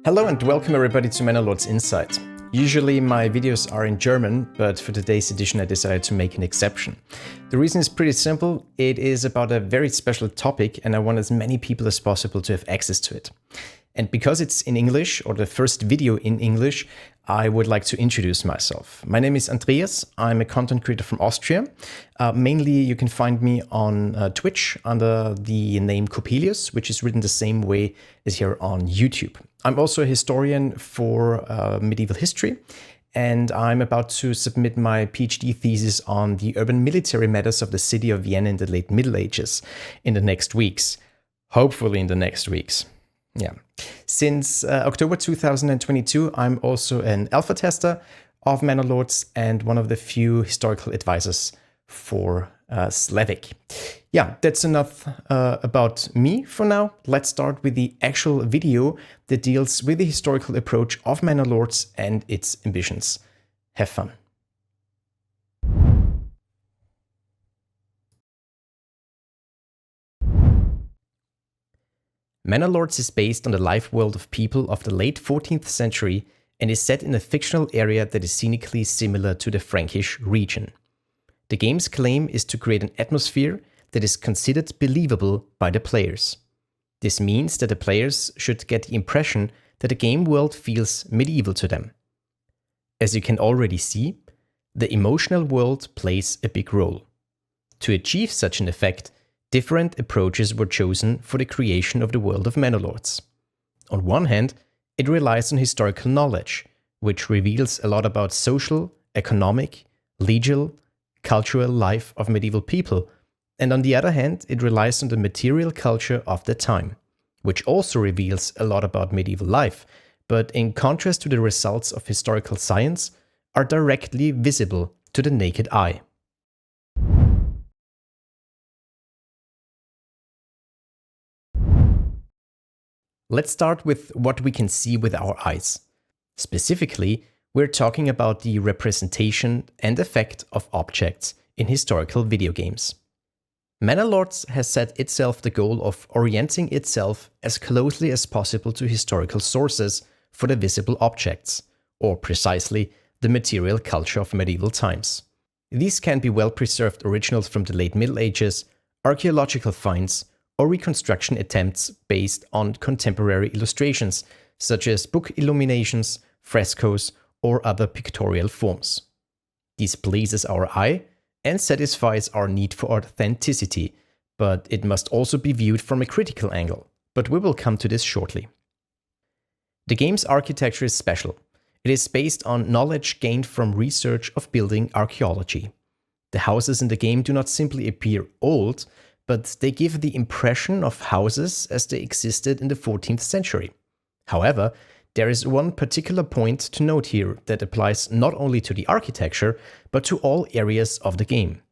Hello and welcome everybody to Manor Lords Inside. Usually my videos are in German, but for today's edition I decided to make an exception. The reason is pretty simple. It is about a very special topic and I want as many people as possible to have access to it. And because it's in English, or the first video in English, I would like to introduce myself. My name is Andreas. I'm a content creator from Austria. Mainly you can find me on Twitch under the name Coppelius, which is written the same way as here on YouTube. I'm also a historian for medieval history, and I'm about to submit my PhD thesis on the urban military matters of the city of Vienna in the late Middle Ages in the next weeks. Hopefully in the next weeks. Yeah. Since October 2022, I'm also an alpha tester of Manor Lords and one of the few historical advisors for Slavic. Yeah, that's enough about me for now. Let's start with the actual video that deals with the historical approach of Manor Lords and its ambitions. Have fun. Manor Lords is based on the life world of people of the late 14th century and is set in a fictional area that is scenically similar to the Frankish region. The game's claim is to create an atmosphere that is considered believable by the players. This means that the players should get the impression that the game world feels medieval to them. As you can already see, the emotional world plays a big role. To achieve such an effect, different approaches were chosen for the creation of the world of Manor Lords. On one hand, it relies on historical knowledge, which reveals a lot about social, economic, legal, cultural life of medieval people, and on the other hand, it relies on the material culture of the time, which also reveals a lot about medieval life, but in contrast to the results of historical science, are directly visible to the naked eye. Let's start with what we can see with our eyes. Specifically, we're talking about the representation and effect of objects in historical video games. Manor Lords has set itself the goal of orienting itself as closely as possible to historical sources for the visible objects, or precisely, the material culture of medieval times. These can be well-preserved originals from the late Middle Ages, archaeological finds, or reconstruction attempts based on contemporary illustrations, such as book illuminations, frescoes, or other pictorial forms. This pleases our eye and satisfies our need for authenticity, but it must also be viewed from a critical angle, but we will come to this shortly. The game's architecture is special. It is based on knowledge gained from research of building archaeology. The houses in the game do not simply appear old, but they give the impression of houses as they existed in the 14th century. However, there is one particular point to note here that applies not only to the architecture, but to all areas of the game.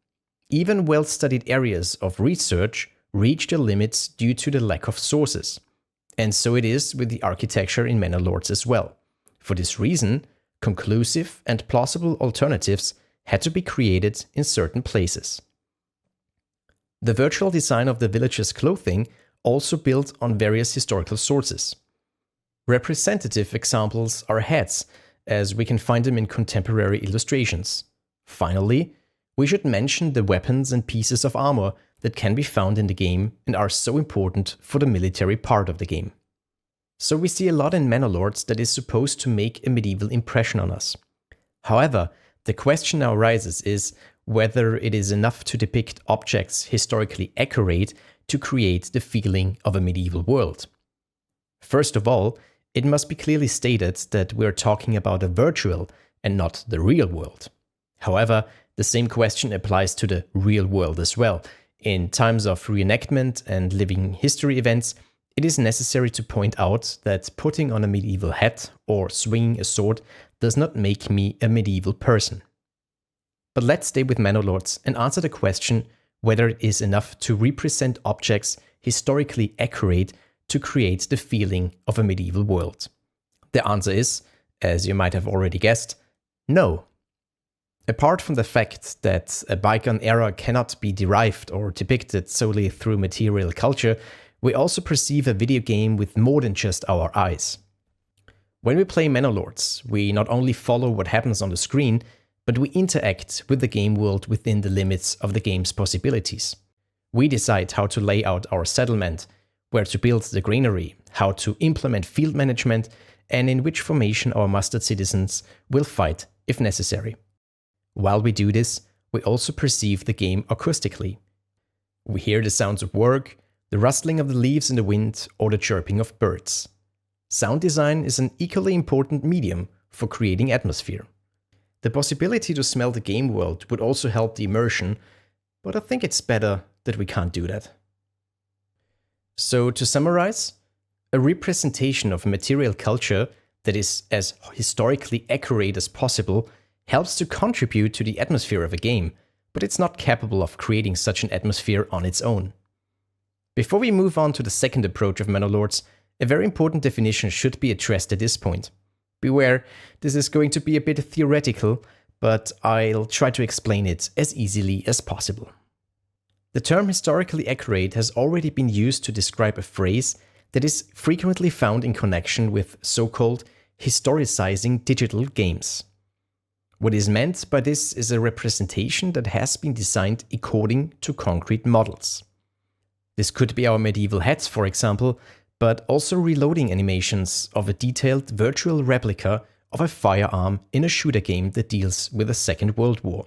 Even well-studied areas of research reach their limits due to the lack of sources. And so it is with the architecture in Manor Lords as well. For this reason, conclusive and plausible alternatives had to be created in certain places. The virtual design of the village's clothing also built on various historical sources. Representative examples are hats, as we can find them in contemporary illustrations. Finally, we should mention the weapons and pieces of armor that can be found in the game and are so important for the military part of the game. So we see a lot in Manor Lords that is supposed to make a medieval impression on us. However, the question now arises is whether it is enough to depict objects historically accurate to create the feeling of a medieval world. First of all, it must be clearly stated that we are talking about a virtual and not the real world. However, the same question applies to the real world as well. In times of reenactment and living history events, it is necessary to point out that putting on a medieval hat or swinging a sword does not make me a medieval person. But let's stay with Manor Lords and answer the question whether it is enough to represent objects historically accurate to create the feeling of a medieval world. The answer is, as you might have already guessed, no. Apart from the fact that a bygone era cannot be derived or depicted solely through material culture, we also perceive a video game with more than just our eyes. When we play Manor Lords, we not only follow what happens on the screen, but we interact with the game world within the limits of the game's possibilities. We decide how to lay out our settlement, where to build the granary, how to implement field management, and in which formation our mustered citizens will fight if necessary. While we do this, we also perceive the game acoustically. We hear the sounds of work, the rustling of the leaves in the wind, or the chirping of birds. Sound design is an equally important medium for creating atmosphere. The possibility to smell the game world would also help the immersion, but I think it's better that we can't do that. So to summarize, a representation of material culture that is as historically accurate as possible helps to contribute to the atmosphere of a game, but it's not capable of creating such an atmosphere on its own. Before we move on to the second approach of Manor Lords, a very important definition should be addressed at this point. Beware, this is going to be a bit theoretical, but I'll try to explain it as easily as possible. The term historically accurate has already been used to describe a phrase that is frequently found in connection with so-called historicizing digital games. What is meant by this is a representation that has been designed according to concrete models. This could be our medieval hats, for example, but also reloading animations of a detailed virtual replica of a firearm in a shooter game that deals with the Second World War.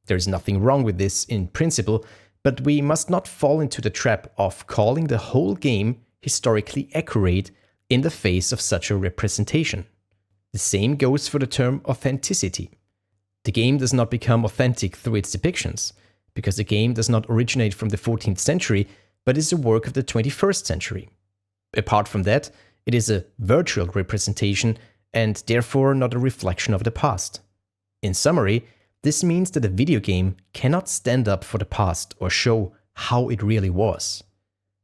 There is nothing wrong with this in principle, but we must not fall into the trap of calling the whole game historically accurate in the face of such a representation. The same goes for the term authenticity. The game does not become authentic through its depictions, because the game does not originate from the 14th century, but is a work of the 21st century. Apart from that, it is a virtual representation and therefore not a reflection of the past. In summary, this means that a video game cannot stand up for the past or show how it really was.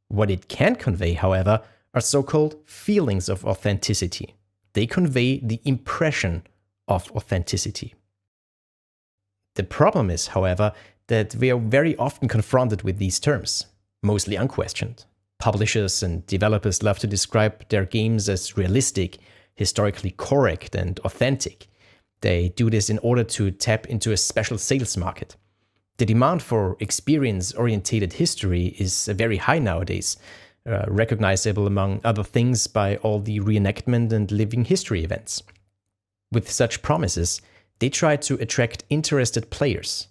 What it can convey, however, are so-called feelings of authenticity. They convey the impression of authenticity. The problem is, however, that we are very often confronted with these terms, mostly unquestioned. Publishers and developers love to describe their games as realistic, historically correct, and authentic. They do this in order to tap into a special sales market. The demand for experience-oriented history is very high nowadays, recognizable among other things by all the reenactment and living history events. With such promises, they try to attract interested players.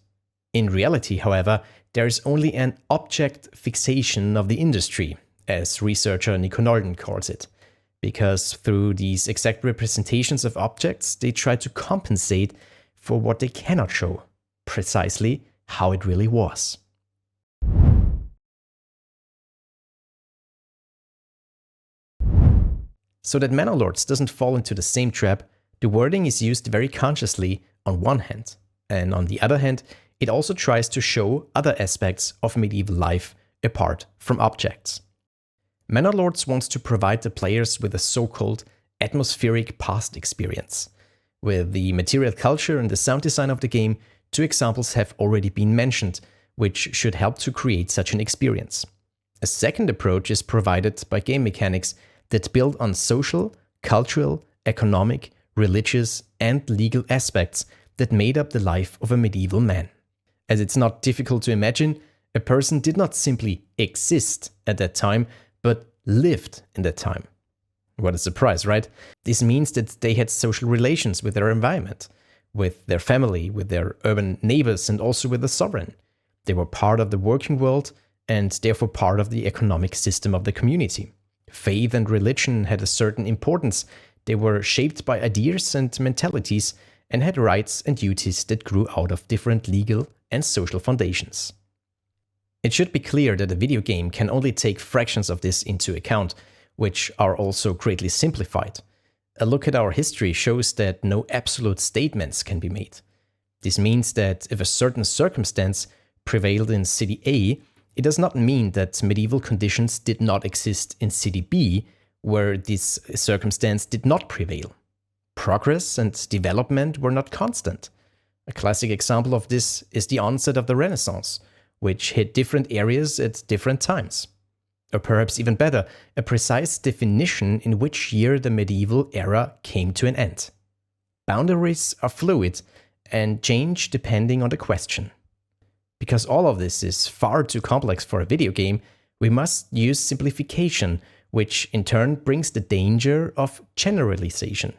In reality, however, there is only an object fixation of the industry, as researcher Nico Nolden calls it, because through these exact representations of objects, they try to compensate for what they cannot show, precisely how it really was. So that Manor Lords doesn't fall into the same trap, the wording is used very consciously on one hand, and on the other hand, it also tries to show other aspects of medieval life apart from objects. Manor Lords wants to provide the players with a so-called atmospheric past experience. With the material culture and the sound design of the game, two examples have already been mentioned, which should help to create such an experience. A second approach is provided by game mechanics that build on social, cultural, economic, religious, and legal aspects that made up the life of a medieval man. As it's not difficult to imagine, a person did not simply exist at that time, but lived in that time. What a surprise, right? This means that they had social relations with their environment, with their family, with their urban neighbors, and also with the sovereign. They were part of the working world and therefore part of the economic system of the community. Faith and religion had a certain importance. They were shaped by ideas and mentalities and had rights and duties that grew out of different legal and social foundations. It should be clear that a video game can only take fractions of this into account, which are also greatly simplified. A look at our history shows that no absolute statements can be made. This means that if a certain circumstance prevailed in city A, it does not mean that medieval conditions did not exist in city B, where this circumstance did not prevail. Progress and development were not constant. A classic example of this is the onset of the Renaissance, which hit different areas at different times. Or perhaps even better, a precise definition in which year the medieval era came to an end. Boundaries are fluid and change depending on the question. Because all of this is far too complex for a video game, we must use simplification, which in turn brings the danger of generalization.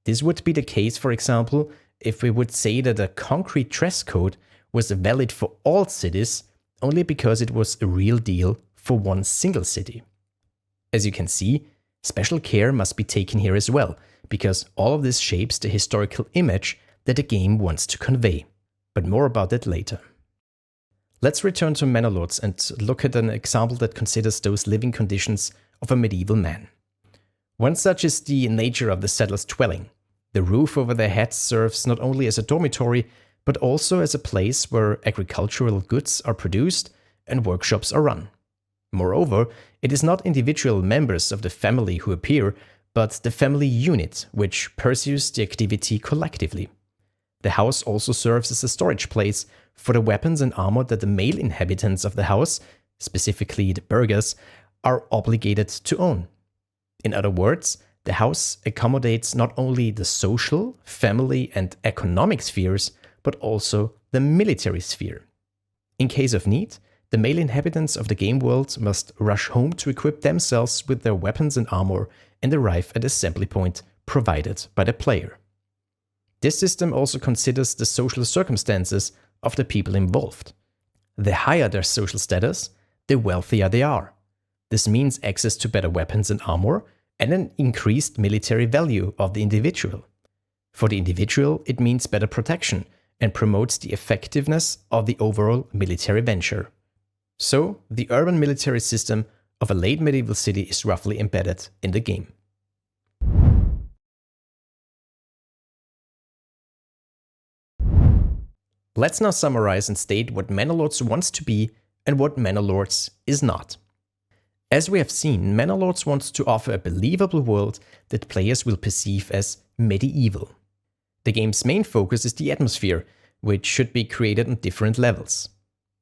This would be the case, for example, if we would say that a concrete dress code was valid for all cities only because it was a real deal for one single city. As you can see, special care must be taken here as well, because all of this shapes the historical image that the game wants to convey. But more about that later. Let's return to Manor Lords and look at an example that considers those living conditions of a medieval man. One such is the nature of the settler's dwelling. The roof over their heads serves not only as a dormitory, but also as a place where agricultural goods are produced and workshops are run. Moreover, it is not individual members of the family who appear, but the family unit, which pursues the activity collectively. The house also serves as a storage place for the weapons and armor that the male inhabitants of the house, specifically the burghers, are obligated to own. In other words, the house accommodates not only the social, family, and economic spheres, but also the military sphere. In case of need, the male inhabitants of the game world must rush home to equip themselves with their weapons and armor and arrive at the assembly point provided by the player. This system also considers the social circumstances of the people involved. The higher their social status, the wealthier they are. This means access to better weapons and armor and an increased military value of the individual. For the individual, it means better protection and promotes the effectiveness of the overall military venture. So, the urban military system of a late medieval city is roughly embedded in the game. Let's now summarize and state what Manor Lords wants to be and what Manor Lords is not. As we have seen, Manor Lords wants to offer a believable world that players will perceive as medieval. The game's main focus is the atmosphere, which should be created on different levels.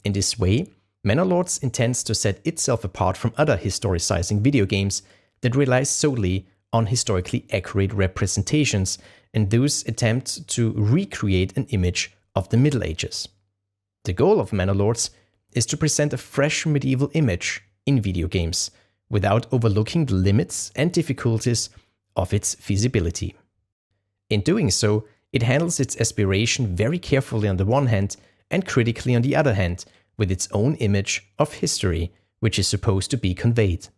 In this way, Manor Lords intends to set itself apart from other historicizing video games that rely solely on historically accurate representations and thus attempt to recreate an image of the Middle Ages. The goal of Manor Lords is to present a fresh medieval image in video games without overlooking the limits and difficulties of its feasibility. In doing so, it handles its aspiration very carefully on the one hand and critically on the other hand, with its own image of history, which is supposed to be conveyed.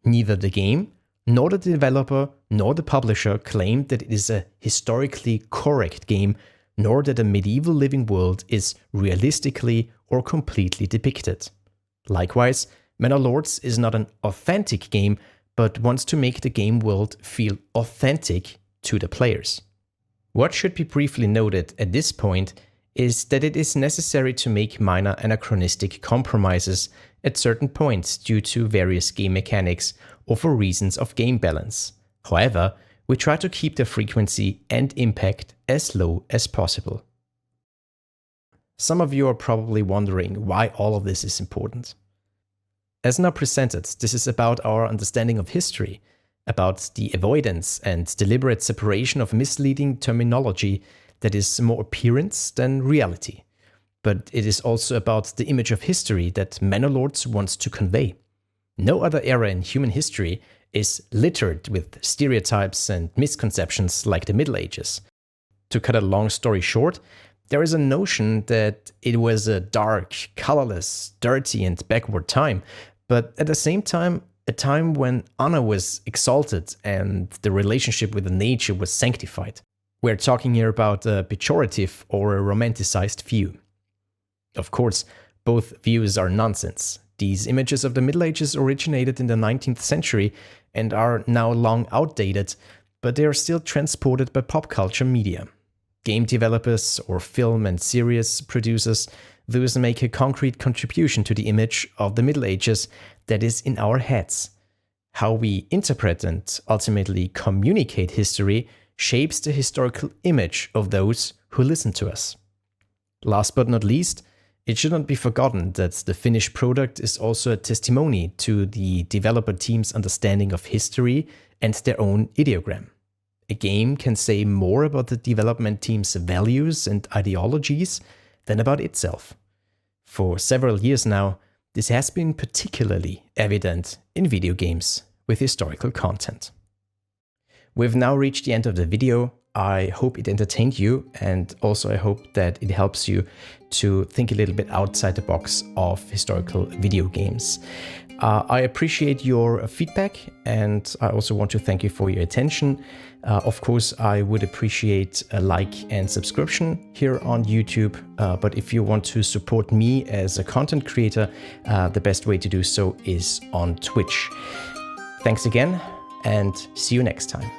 Neither the game, nor the developer, nor the publisher claimed that it is a historically correct game, nor that a medieval living world is realistically or completely depicted. Likewise, Manor Lords is not an authentic game, but wants to make the game world feel authentic to the players. What should be briefly noted at this point is that it is necessary to make minor anachronistic compromises at certain points due to various game mechanics or for reasons of game balance. However, we try to keep the frequency and impact as low as possible. Some of you are probably wondering why all of this is important. As now presented, this is about our understanding of history, about the avoidance and deliberate separation of misleading terminology that is more appearance than reality. But it is also about the image of history that Manor Lords wants to convey. No other era in human history is littered with stereotypes and misconceptions like the Middle Ages. To cut a long story short, there is a notion that it was a dark, colorless, dirty and backward time, but at the same time, a time when honor was exalted and the relationship with nature was sanctified. We're talking here about a pejorative or a romanticized view. Of course, both views are nonsense. These images of the Middle Ages originated in the 19th century and are now long outdated, but they are still transported by pop culture media. Game developers or film and series producers thus make a concrete contribution to the image of the Middle Ages that is in our heads. How we interpret and ultimately communicate history shapes the historical image of those who listen to us. Last but not least, It should not be forgotten that the finished product is also a testimony to the developer team's understanding of history and their own ideogram. A game can say more about the development team's values and ideologies than about itself. For several years now, this has been particularly evident in video games with historical content. We've now reached the end of the video. I hope it entertained you, and also I hope that it helps you to think a little bit outside the box of historical video games. I appreciate your feedback, and I also want to thank you for your attention. Of course, I would appreciate a like and subscription here on YouTube, but if you want to support me as a content creator, the best way to do so is on Twitch. Thanks again, and see you next time.